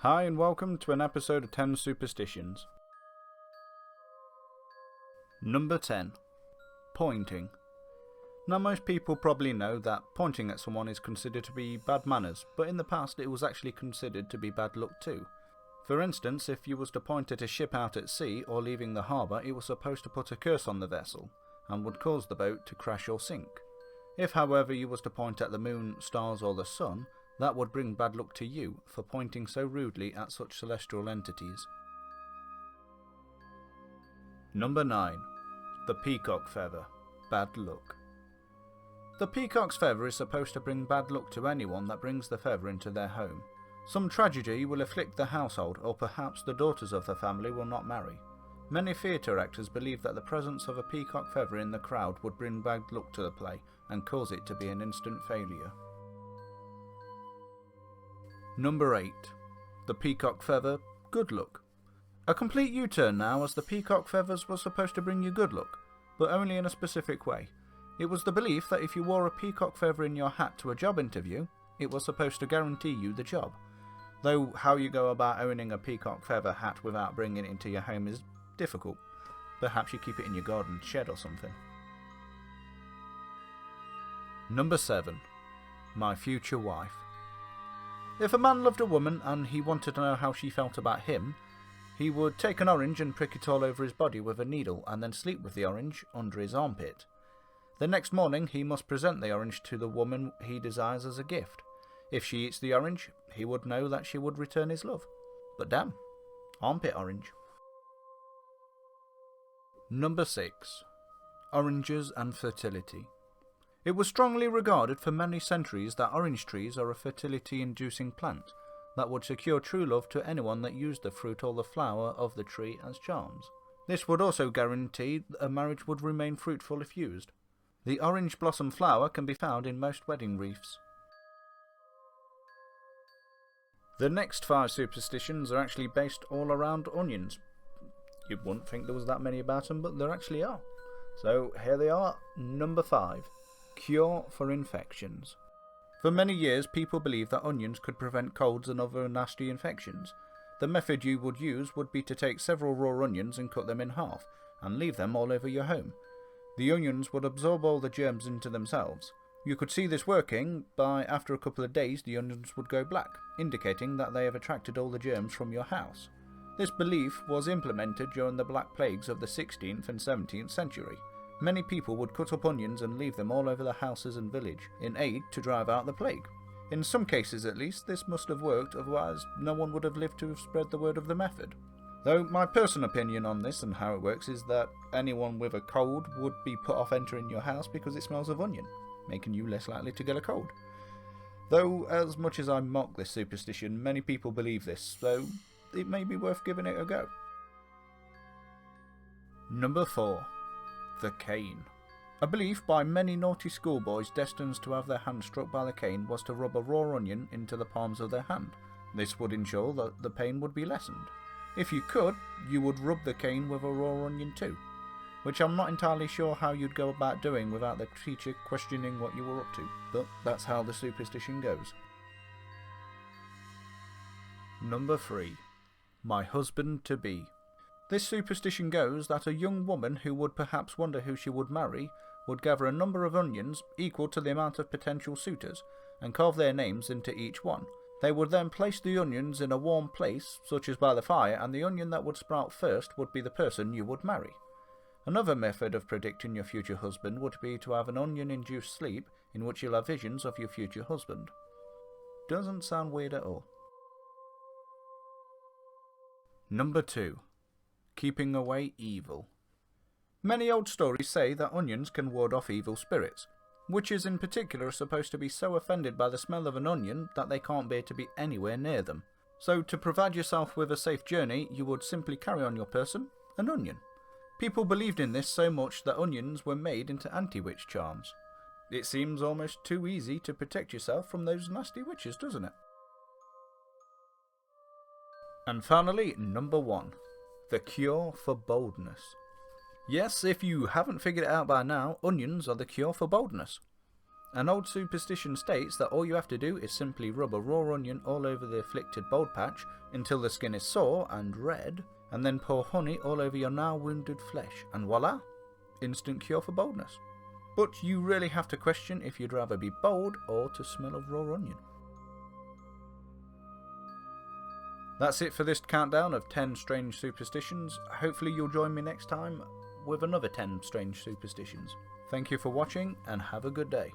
Hi and welcome to an episode of 10 Superstitions. Number 10. Pointing. Now most people probably know that pointing at someone is considered to be bad manners, but in the past it was actually considered to be bad luck too. For instance, if you was to point at a ship out at sea or leaving the harbour, it was supposed to put a curse on the vessel, and would cause the boat to crash or sink. If however you was to point at the moon, stars or the sun, that would bring bad luck to you for pointing so rudely at such celestial entities. Number 9. The peacock feather. Bad luck. The peacock's feather is supposed to bring bad luck to anyone that brings the feather into their home. Some tragedy will afflict the household, or perhaps the daughters of the family will not marry. Many theatre actors believe that the presence of a peacock feather in the crowd would bring bad luck to the play and cause it to be an instant failure. Number 8. The peacock feather. Good luck. A complete U-turn now, as the peacock feathers were supposed to bring you good luck, but only in a specific way. It was the belief that if you wore a peacock feather in your hat to a job interview, it was supposed to guarantee you the job. Though how you go about owning a peacock feather hat without bringing it into your home is difficult. Perhaps you keep it in your garden shed or something. Number 7. My future wife. If a man loved a woman and he wanted to know how she felt about him, he would take an orange and prick it all over his body with a needle and then sleep with the orange under his armpit. The next morning he must present the orange to the woman he desires as a gift. If she eats the orange, he would know that she would return his love. But damn, armpit orange. Number 6. Oranges and fertility. It was strongly regarded for many centuries that orange trees are a fertility-inducing plant that would secure true love to anyone that used the fruit or the flower of the tree as charms. This would also guarantee a marriage would remain fruitful if used. The orange blossom flower can be found in most wedding wreaths. The next 5 superstitions are actually based all around onions. You wouldn't think there was that many about them, but there actually are. So here they are. Number 5. Cure for infections. For many years people believed that onions could prevent colds and other nasty infections. The method you would use would be to take several raw onions and cut them in half, and leave them all over your home. The onions would absorb all the germs into themselves. You could see this working by after a couple of days the onions would go black, indicating that they have attracted all the germs from your house. This belief was implemented during the Black Plagues of the 16th and 17th century. Many people would cut up onions and leave them all over the houses and village, in aid to drive out the plague. In some cases at least, this must have worked, otherwise no one would have lived to have spread the word of the method. Though my personal opinion on this and how it works is that anyone with a cold would be put off entering your house because it smells of onion, making you less likely to get a cold. Though, as much as I mock this superstition, many people believe this, so it may be worth giving it a go. Number 4. The cane. A belief by many naughty schoolboys destined to have their hand struck by the cane was to rub a raw onion into the palms of their hand. This would ensure that the pain would be lessened. If you could, you would rub the cane with a raw onion too, which I'm not entirely sure how you'd go about doing without the teacher questioning what you were up to, but that's how the superstition goes. Number 3. My husband-to-be. This superstition goes that a young woman who would perhaps wonder who she would marry would gather a number of onions equal to the amount of potential suitors and carve their names into each one. They would then place the onions in a warm place, such as by the fire, and the onion that would sprout first would be the person you would marry. Another method of predicting your future husband would be to have an onion-induced sleep in which you'll have visions of your future husband. Doesn't sound weird at all. Number 2. Keeping away evil. Many old stories say that onions can ward off evil spirits. Witches in particular are supposed to be so offended by the smell of an onion that they can't bear to be anywhere near them. So to provide yourself with a safe journey, you would simply carry on your person an onion. People believed in this so much that onions were made into anti-witch charms. It seems almost too easy to protect yourself from those nasty witches, doesn't it? And finally, number 1. The cure for boldness. Yes, if you haven't figured it out by now, onions are the cure for boldness. An old superstition states that all you have to do is simply rub a raw onion all over the afflicted bald patch until the skin is sore and red, and then pour honey all over your now wounded flesh, and voila! Instant cure for baldness. But you really have to question if you'd rather be bald or to smell of raw onion. That's it for this countdown of 10 strange superstitions. Hopefully you'll join me next time with another 10 strange superstitions. Thank you for watching and have a good day.